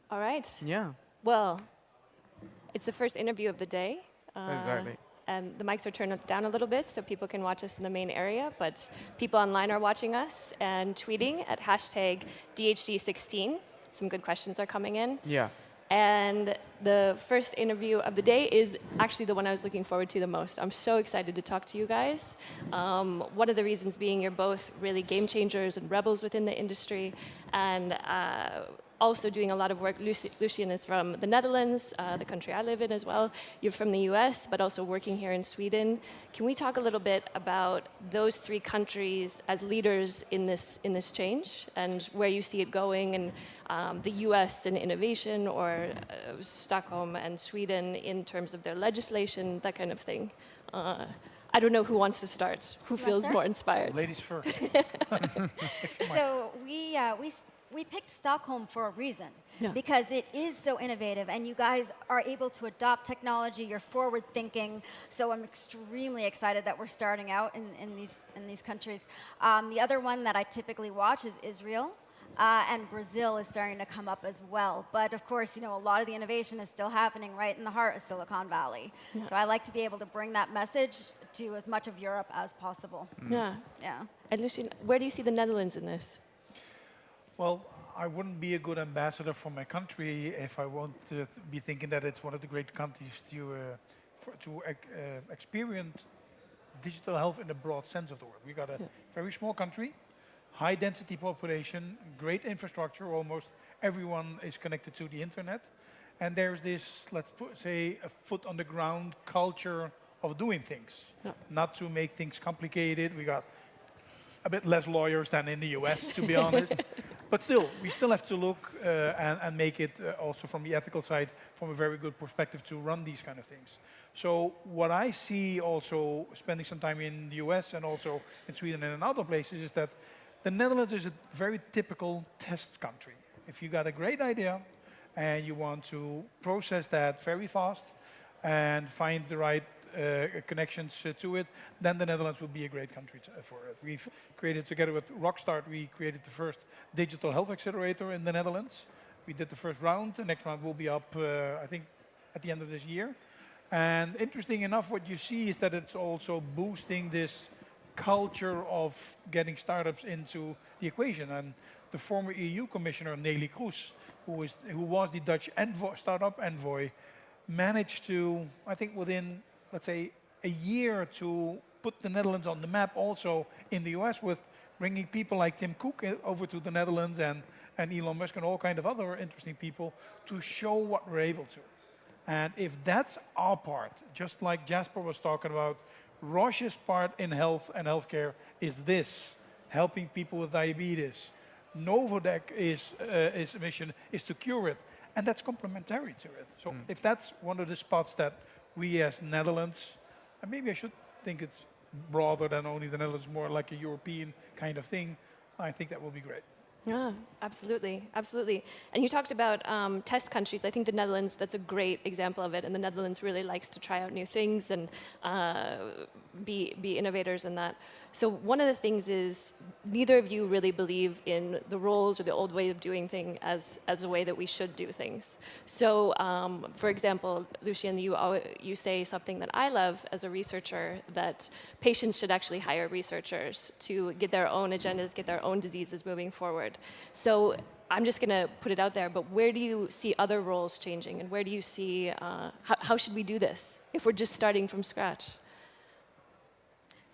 All right. Yeah, Well, it's the first interview of the day. exactly. And the mics are turned down a little bit so people can watch us in the main area, but people online are watching us and tweeting at hashtag DHD16. Some good questions are coming in. Yeah. And the first interview of the day is actually the one I was looking forward to the most. I'm so excited to talk to you guys. One of the reasons being you're both really game changers and rebels within the industry, and also doing a lot of work. Lucien is from the Netherlands, the country I live in as well. You're from the US, but also working here in Sweden. Can we talk a little bit about those three countries as leaders in this change and where you see it going, and the US in innovation, or Stockholm and Sweden in terms of their legislation, that kind of thing? I don't know who wants to start. Who feels more inspired? Ladies first. So we picked Stockholm for a reason, Yeah. because it is so innovative, and you guys are able to adopt technology. You're forward thinking. So I'm extremely excited that we're starting out in these countries. The other one that I typically watch is Israel. And Brazil is starting to come up as well. But of course, a lot of the innovation is still happening right in the heart of Silicon Valley. So I like to be able to bring that message to as much of Europe as possible. Yeah. Yeah. And Lucien, where do you see the Netherlands in this? Well, I wouldn't be a good ambassador for my country if I won't be thinking that it's one of the great countries to experience digital health in the broad sense of the word. We got a very small country, high density population, great infrastructure. Almost everyone is connected to the internet, and there's this, say, a foot on the ground culture of doing things, not to make things complicated. We got a bit less lawyers than in the US, to be honest. But still, we still have to look and make it also from the ethical side, from a very good perspective to run these kind of things. So what I see also spending some time in the US and also in Sweden and in other places is that the Netherlands is a very typical test country. If you got a great idea and you want to process that very fast and find the right connections to it, then the Netherlands would be a great country for it. We've created, together with Rockstart, we created the first digital health accelerator in the Netherlands. We did the first round. The next round will be up, I think, at the end of this year. And interesting enough, what you see is that it's also boosting this culture of getting startups into the equation. And the former EU Commissioner, Nelly Kroes, who was the Dutch startup envoy, managed to, I think within, let's say, a year, to put the Netherlands on the map also in the US, with bringing people like Tim Cook over to the Netherlands, and Elon Musk and all kind of other interesting people to show what we're able to. And if that's our part, just like Jasper was talking about, Roche's part in health and healthcare is this, helping people with diabetes. Novodek's mission is to cure it, and that's complementary to it. So if that's one of the spots that we as Netherlands, and maybe I should think it's broader than only the Netherlands, more like a European kind of thing, I think that will be great. Yeah, absolutely, absolutely. And you talked about test countries. I think the Netherlands, that's a great example of it. And the Netherlands really likes to try out new things and be innovators in that. So one of the things is neither of you really believe in the roles or the old way of doing things as a way that we should do things. So for example, Lucien, you say something that I love as a researcher, that patients should actually hire researchers to get their own agendas, get their own diseases moving forward. So I'm just going to put it out there, but where do you see other roles changing, and where do you see, how should we do this if we're just starting from scratch?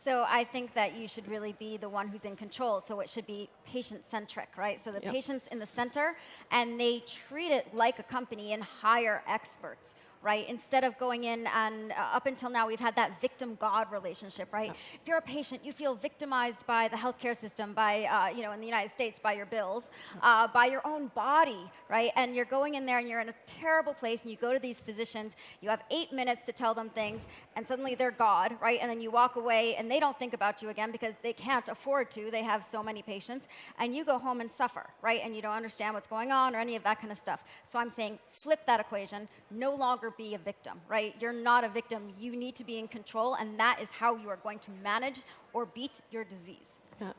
So I think that you should really be the one who's in control. So it should be patient-centric, right? So the patient's in the center, and they treat it like a company and hire experts, right? Instead of going in and up until now, we've had that victim-God relationship, right? If you're a patient, you feel victimized by the healthcare system, by, in the United States, by your bills, by your own body, right? And you're going in there and you're in a terrible place, and you go to these physicians, you have 8 minutes to tell them things, and suddenly they're God, right? And then you walk away and they don't think about you again because they can't afford to. They have so many patients, and you go home and suffer, right? And you don't understand what's going on or any of that kind of stuff. So I'm saying flip that equation, no longer be a victim, right? You're not a victim. You need to be in control, and that is how you are going to manage or beat your disease. Yeah.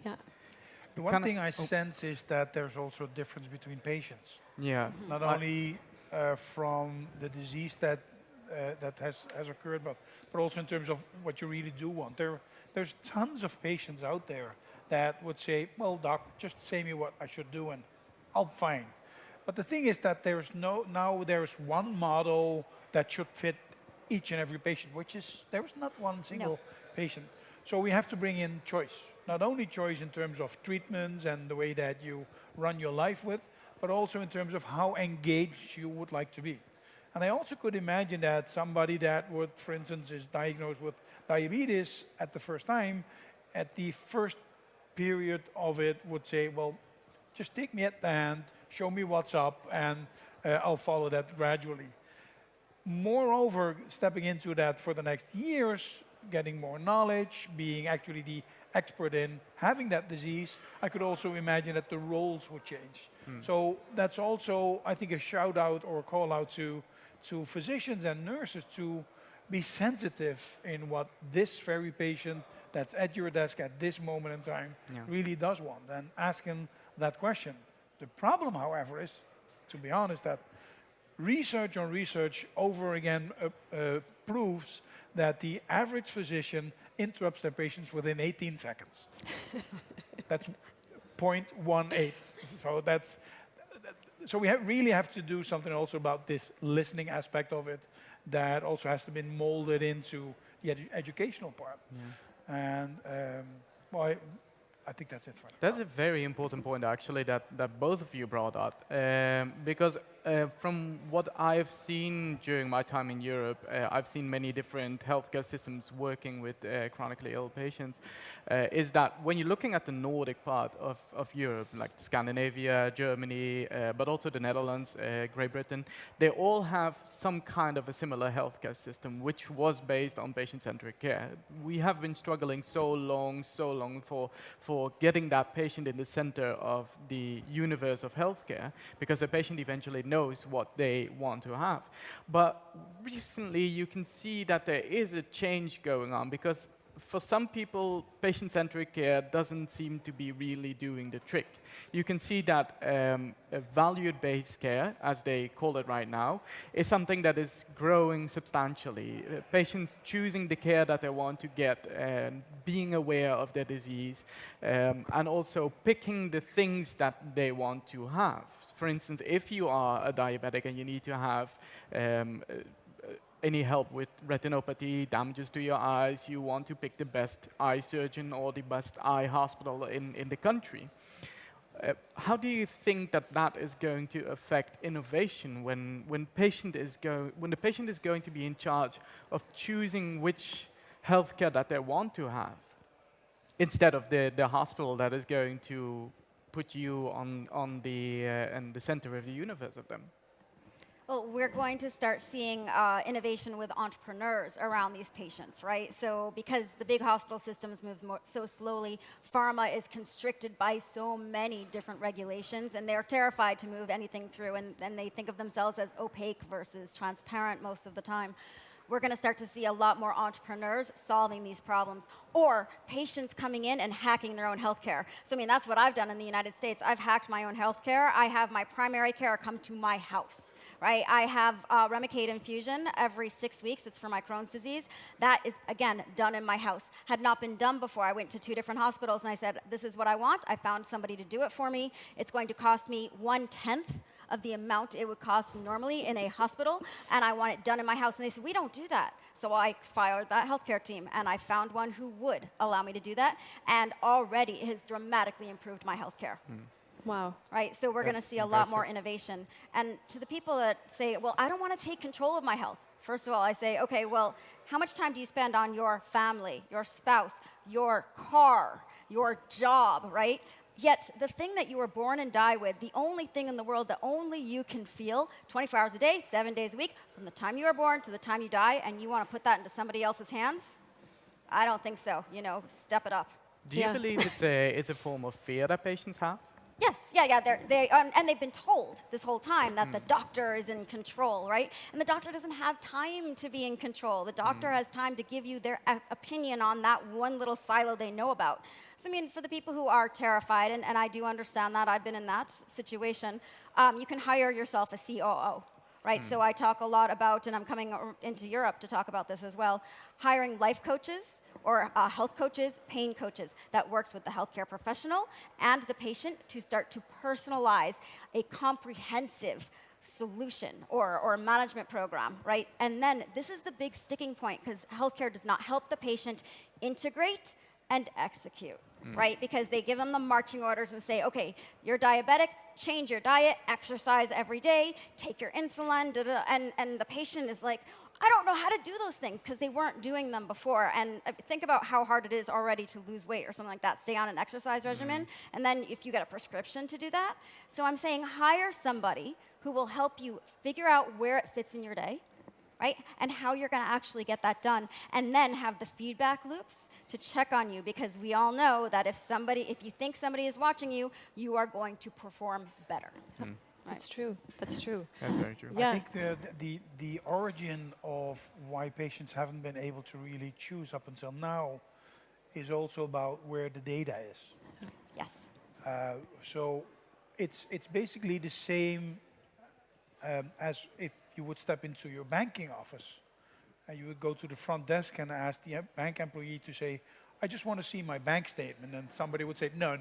Yeah. The one thing I sense is that there's also a difference between patients. Yeah. Not only from the disease that has occurred, but also in terms of what you really do want. There's tons of patients out there that would say, well, doc, just say me what I should do and I'll fine. But the thing is that there's one model that should fit each and every patient, there's not one single patient. So we have to bring in choice. Not only choice in terms of treatments and the way that you run your life with, but also in terms of how engaged you would like to be. And I also could imagine that somebody that would, for instance, is diagnosed with diabetes at the first time, at the first period of it would say, well, just take me at the hand, show me what's up, and I'll follow that gradually. Moreover, stepping into that for the next years, getting more knowledge, being actually the expert in having that disease, I could also imagine that the roles would change. So that's also, I think, a shout out or a call out to physicians and nurses to be sensitive in what this very patient that's at your desk at this moment in time really does want, and ask him that question. The problem, however, is, to be honest, that research on research over again proves that the average physician interrupts their patients within 18 seconds. That's 0.18. So we really have to do something also about this listening aspect of it that also has to be molded into the educational part. And I think that's it for now. That's a very important point, actually, that both of you brought up. Because from what I've seen during my time in Europe, I've seen many different healthcare systems working with chronically ill patients, is that when you're looking at the Nordic part of Europe, like Scandinavia, Germany, but also the Netherlands, Great Britain, they all have some kind of a similar healthcare system, which was based on patient-centric care. We have been struggling so long for getting that patient in the center of the universe of healthcare, because the patient eventually knows what they want to have. But recently you can see that there is a change going on, because for some people, patient-centric care doesn't seem to be really doing the trick. You can see that value-based care, as they call it right now, is something that is growing substantially. Patients choosing the care that they want to get, being aware of their disease, and also picking the things that they want to have. For instance, if you are a diabetic and you need to have any help with retinopathy, damages to your eyes, you want to pick the best eye surgeon or the best eye hospital in the country. How do you think that is going to affect innovation when the patient is going to be in charge of choosing which healthcare that they want to have, instead of the hospital that is going to put you on the center of the universe of them? Well, we're going to start seeing innovation with entrepreneurs around these patients, right? So because the big hospital systems move so slowly, pharma is constricted by so many different regulations, and they're terrified to move anything through, and they think of themselves as opaque versus transparent most of the time. We're going to start to see a lot more entrepreneurs solving these problems, or patients coming in and hacking their own healthcare. So, I mean, that's what I've done in the United States. I've hacked my own healthcare. I have my primary care come to my house, right? I have Remicade infusion every 6 weeks. It's for my Crohn's disease. That is, again, done in my house. Had not been done before. I went to 2 different hospitals, and I said, this is what I want. I found somebody to do it for me. It's going to cost me 1/10 of the amount it would cost normally in a hospital, and I want it done in my house. And they said, we don't do that. So I fired that healthcare team, and I found one who would allow me to do that, and already it has dramatically improved my healthcare. Wow. Right, so we're going to see a lot more innovation. And to the people that say, well, I don't want to take control of my health. First of all, I say, okay, well, how much time do you spend on your family, your spouse, your car, your job, right? Yet the thing that you were born and die with, the only thing in the world that only you can feel 24 hours a day, 7 days a week, from the time you were born to the time you die, and you want to put that into somebody else's hands? I don't think so. You know, step it up. Do you believe it's a form of fear that patients have? Yes, and they've been told this whole time that the doctor is in control, right? And the doctor doesn't have time to be in control. The doctor has time to give you their opinion on that one little silo they know about. So, I mean, for the people who are terrified, and I do understand that, I've been in that situation, you can hire yourself a COO, right? So I talk a lot about, and I'm coming into Europe to talk about this as well, hiring life coaches or health coaches, pain coaches that works with the healthcare professional and the patient to start to personalize a comprehensive solution or a management program, right? And then this is the big sticking point because healthcare does not help the patient integrate and execute, right? Because they give them the marching orders and say, okay, you're diabetic, change your diet, exercise every day, take your insulin, and the patient is like, I don't know how to do those things because they weren't doing them before. And think about how hard it is already to lose weight or something like that, stay on an exercise regimen, and then if you get a prescription to do that. So I'm saying hire somebody who will help you figure out where it fits in your day, right? And how you're going to actually get that done. And then have the feedback loops to check on you because we all know that if you think somebody is watching you, you are going to perform better. That's true. That's true. That's very true. Yeah. I think the origin of why patients haven't been able to really choose up until now is also about where the data is. Yes. So it's basically the same as if you would step into your banking office and you would go to the front desk and ask the bank employee to say, I just want to see my bank statement. And somebody would say, no.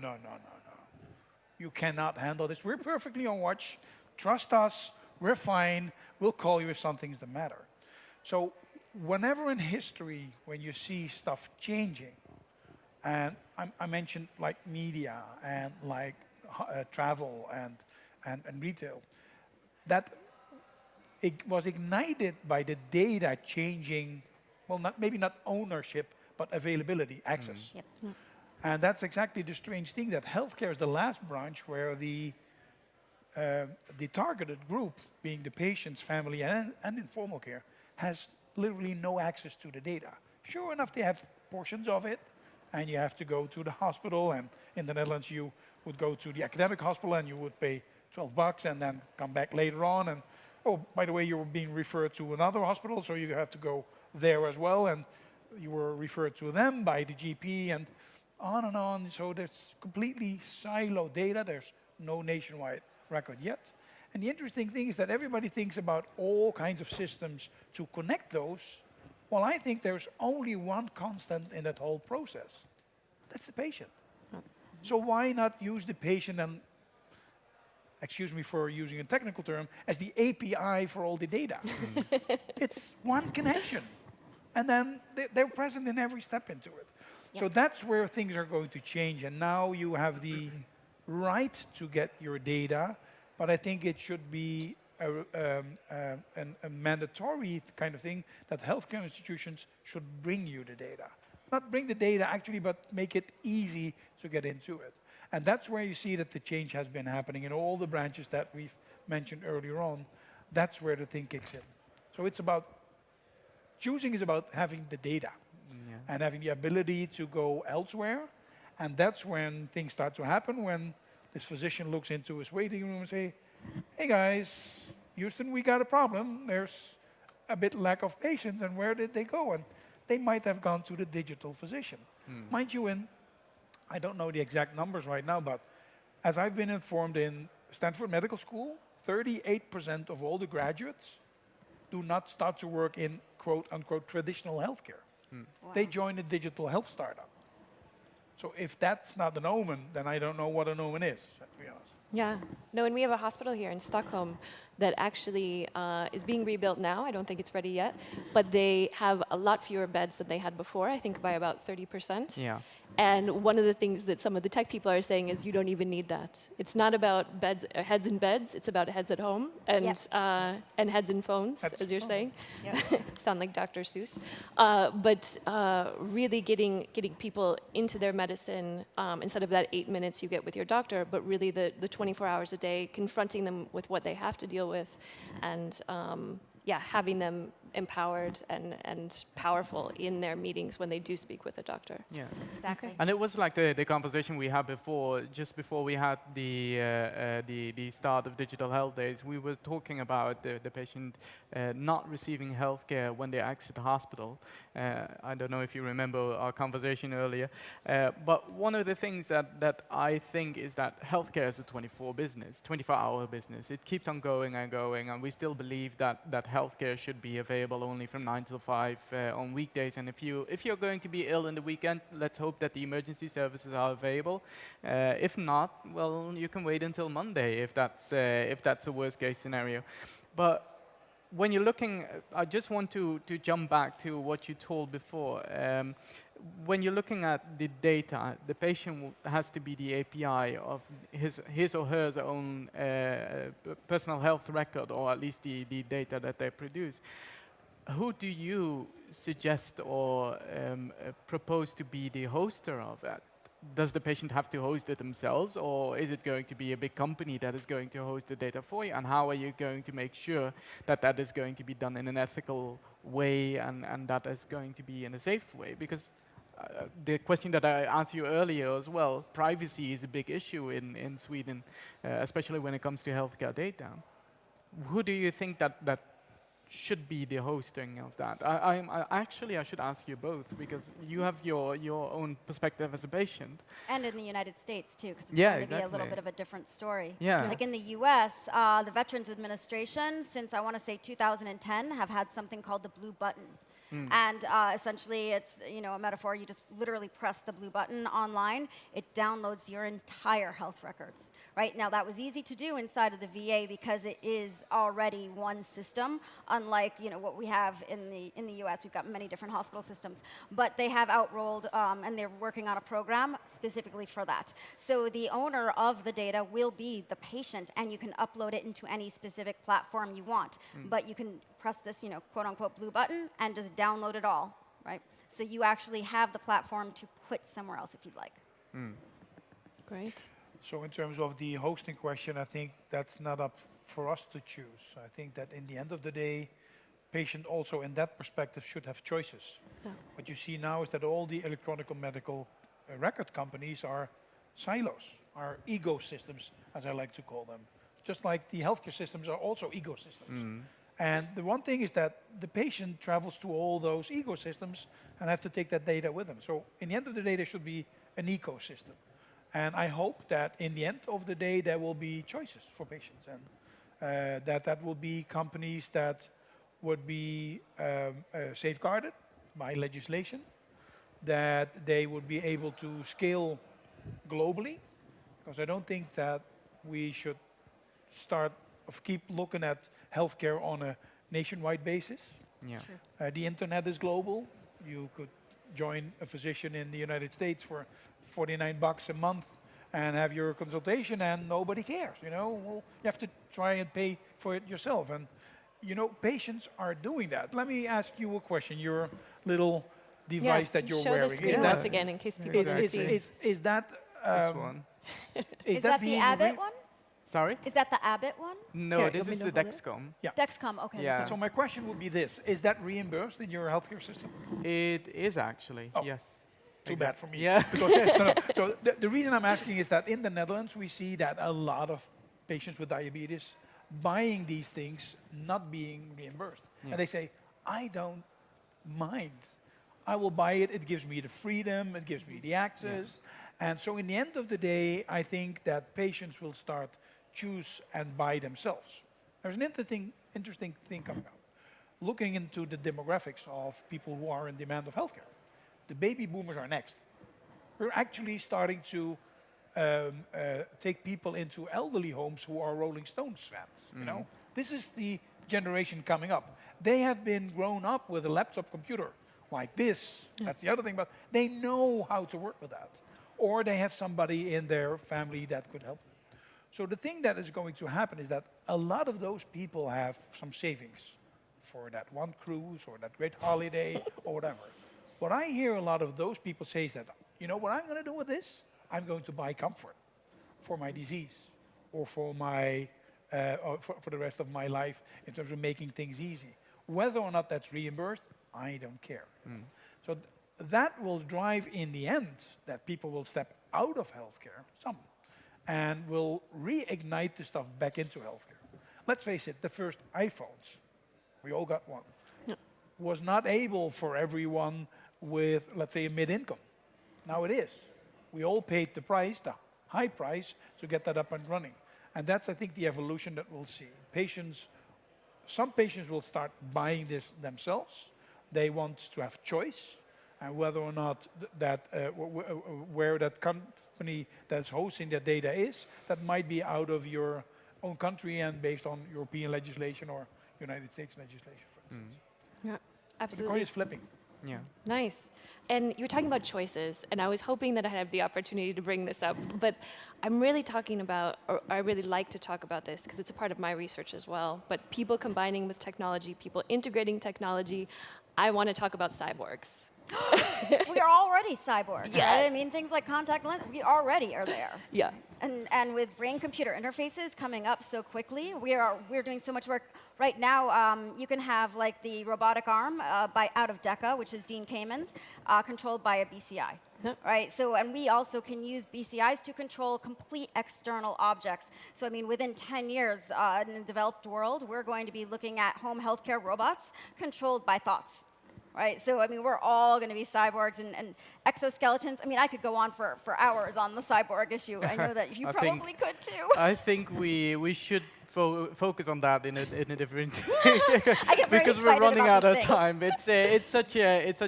You cannot handle this. We're perfectly on watch. Trust us. We're fine. We'll call you if something's the matter. So whenever in history, when you see stuff changing, and I mentioned like media and like travel and retail, that it was ignited by the data changing, well, maybe not ownership, but availability, access. Yep. And that's exactly the strange thing, that healthcare is the last branch where the targeted group, being the patient's family and informal care, has literally no access to the data. Sure enough, they have portions of it, and you have to go to the hospital, and in the Netherlands you would go to the academic hospital and you would pay $12 and then come back later on, and oh, by the way, you were being referred to another hospital, so you have to go there as well, and you were referred to them by the GP, and on and on. So there's completely siloed data. There's no nationwide record yet. And the interesting thing is that everybody thinks about all kinds of systems to connect those. Well, I think there's only one constant in that whole process. That's the patient. So why not use the patient and, excuse me for using a technical term, as the API for all the data? It's one connection. And then they're present in every step into it. So that's where things are going to change. And now you have the right to get your data, but I think it should be a mandatory kind of thing that healthcare institutions should bring you the data. Not bring the data actually, but make it easy to get into it. And that's where you see that the change has been happening in all the branches that we've mentioned earlier on. That's where the thing kicks in. So it's about, choosing is about having the data. And having the ability to go elsewhere. And that's when things start to happen, when this physician looks into his waiting room and say, hey guys, Houston, we got a problem. There's a bit lack of patients, and where did they go? And they might have gone to the digital physician. Mind you, I don't know the exact numbers right now, but as I've been informed in Stanford Medical School, 38% of all the graduates do not start to work in quote unquote traditional healthcare. Wow. They join a digital health startup. So if that's not an omen, then I don't know what an omen is, to be honest. Yeah. No, and we have a hospital here in Stockholm that actually is being rebuilt now. I don't think it's ready yet, but they have a lot fewer beds than they had before, I think by about 30%. Yeah. And one of the things that some of the tech people are saying is you don't even need that. It's not about beds, heads in beds, it's about heads at home and, and heads in phones, as you're saying. Yep. Sound like Dr. Seuss. But really getting people into their medicine instead of that 8 minutes you get with your doctor, but really the 24 hours a day, confronting them with what they have to deal with, and yeah, having them empowered and powerful in their meetings when they do speak with a doctor. Yeah. Exactly. And it was like the conversation we had before, just before we had the start of Digital Health Days. We were talking about the patient not receiving healthcare when they exit the hospital. I don't know if you remember our conversation earlier, but one of the things that I think is that healthcare is a 24-hour business. It keeps on going and going, and we still believe that healthcare should be available only from 9 till 5 on weekdays. And if you're going to be ill in the weekend, let's hope that the emergency services are available. If not, well, you can wait until Monday if that's a worst case scenario. But when you're looking, I just want to jump back to what you told before. When you're looking at the data, the patient has to be the API of his or her own personal health record, or at least the data that they produce. Who do you suggest or propose to be the hoster of that? Does the patient have to host it themselves, or is it going to be a big company that is going to host the data for you? And how are you going to make sure that that is going to be done in an ethical way and that is going to be in a safe way? Because the question that I asked you earlier as well, privacy is a big issue in Sweden, especially when it comes to healthcare data. Who do you think that should be the hosting of that? I should ask you both, because you have your own perspective as a patient. And in the United States, too, because it's Yeah, going to be a little exactly. bit of a different story. Yeah. Like in the US, the Veterans Administration, since I want to say 2010, have had something called the blue button. And essentially, it's a metaphor. You just literally press the blue button online. It downloads your entire health records. Right now, that was easy to do inside of the VA because it is already one system. Unlike what we have in the US, we've got many different hospital systems. But they have outrolled, and they're working on a program specifically for that. So the owner of the data will be the patient, and you can upload it into any specific platform you want. But you can press this, quote unquote, blue button and just download it all, right? So you actually have the platform to put somewhere else if you'd like. Great. So in terms of the hosting question, I think that's not up for us to choose. I think that in the end of the day, patient also in that perspective should have choices. Yeah. What you see now is that all the electronic medical record companies are silos, are ecosystems, as I like to call them. Just like the healthcare systems are also ecosystems. And the one thing is that the patient travels to all those ecosystems and have to take that data with them. So in the end of the day, there should be an ecosystem. And I hope that in the end of the day, there will be choices for patients, and that will be companies that would be safeguarded by legislation, that they would be able to scale globally, because I don't think that we should keep looking at healthcare on a nationwide basis. Yeah. The internet is global. You could join a physician in the United States for $49 a month and have your consultation, and nobody cares. Well, you have to try and pay for it yourself. And patients are doing that. Let me ask you a question. Your little device that you're show wearing. the screen once again in case people don't see. Is that This one. Is that the being Abbott one? Sorry? Is that the Abbott one? No, Here, this you is want the me to hold Dexcom. Yeah. Dexcom, okay. Yeah. So my question would be this: is that reimbursed in your healthcare system? It is actually, Oh. yes. Too bad for me. Yeah. Because, no. So the reason I'm asking is that in the Netherlands, we see that a lot of patients with diabetes buying these things not being reimbursed. Yeah. And they say, I don't mind. I will buy it. It gives me the freedom. It gives me the access. And so in the end of the day, I think that patients will start choose and buy themselves. There's an interesting thing coming up. Looking into the demographics of people who are in demand of healthcare. The baby boomers are next. We're actually starting to take people into elderly homes who are Rolling Stones fans. This is the generation coming up. They have been grown up with a laptop computer like this. That's the other thing, but they know how to work with that. Or they have somebody in their family that could help them. So the thing that is going to happen is that a lot of those people have some savings for that one cruise or that great holiday or whatever. What I hear a lot of those people say is that, what I'm going to do with this? I'm going to buy comfort for my disease or for my for the rest of my life in terms of making things easy. Whether or not that's reimbursed, I don't care. So that will drive in the end that people will step out of healthcare, some, and will reignite the stuff back into healthcare. Let's face it, the first iPhones, we all got one, was not able for everyone with, let's say, a mid-income. Now it is. We all paid the price, the high price, to get that up and running. And that's, I think, the evolution that we'll see. Some patients will start buying this themselves. They want to have choice, and whether or not where that company that's hosting that data is, that might be out of your own country and based on European legislation or United States legislation, for instance. Yeah, But the absolutely. coin is flipping. Yeah. Nice. And you were talking about choices, and I was hoping that I had the opportunity to bring this up, but I'm really talking about, or I really like to talk about this because it's a part of my research as well, but people combining with technology, people integrating technology. I want to talk about cyborgs. We are already cyborgs. Yeah. Right? I mean, things like contact lenses, we already are there. Yeah. And with brain-computer interfaces coming up so quickly, we're doing so much work. Right now, you can have like the robotic arm out of DECA, which is Dean Kamen's, controlled by a BCI. Yep. Right. So, and we also can use BCIs to control complete external objects. So, I mean, within 10 years in the developed world, we're going to be looking at home healthcare robots controlled by thoughts. Right, so I mean, we're all going to be cyborgs and exoskeletons. I mean, I could go on for hours on the cyborg issue. I know that you probably could too. I think we should focus on that in a different I get very because we're excited running about out of these time. It's such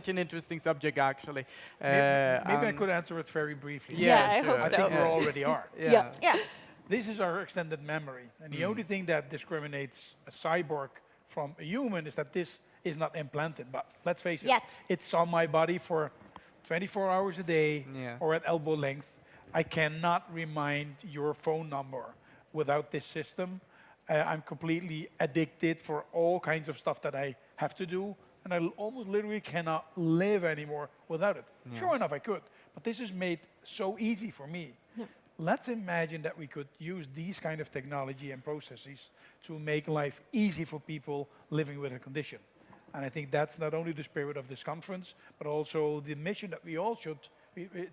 an interesting subject actually. Maybe I could answer it very briefly. Yeah, I sure. hope I so. think we already are. Yeah. Yeah. This is our extended memory. And the only thing that discriminates a cyborg from a human is that this is not implanted. But let's face it, Yet. it's on my body for 24 hours a day or at elbow length. I cannot remind your phone number without this system. I'm completely addicted for all kinds of stuff that I have to do. And I almost literally cannot live anymore without it. Sure enough, I could. But this is made so easy for me. Let's imagine that we could use these kind of technology and processes to make life easy for people living with a condition. And I think that's not only the spirit of this conference, but also the mission that we all should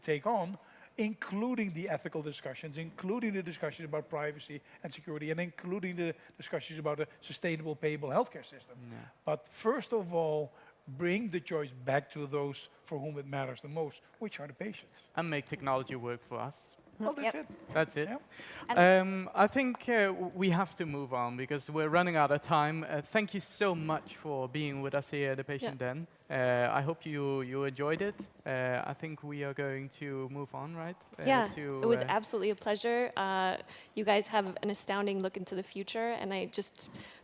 take on, including the ethical discussions, including the discussions about privacy and security, and including the discussions about a sustainable, payable healthcare system. But first of all, bring the choice back to those for whom it matters the most, which are the patients. And make technology work for us. Well, that's Yep. it. That's it. And I think we have to move on because we're running out of time. Thank you so much for being with us here at the Patient Den. I hope you enjoyed it. I think we are going to move on, right? Yeah, it was absolutely a pleasure. You guys have an astounding look into the future, and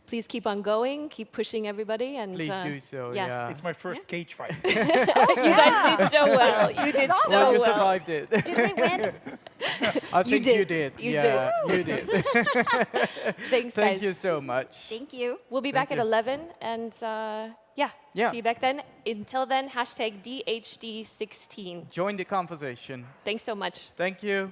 please keep on going, keep pushing everybody, and Please do so. yeah. Yeah. It's my first cage fight. You guys did so well. You did awesome. so Well, you well. survived it. did we win? I think you did. did. You yeah, you did. Thanks, guys. Thank you so much. Thank you. We'll be Thank back at you. 11, and Yeah. see you back then. Until then, #DHD16. Join the conversation. Thanks so much. Thank you.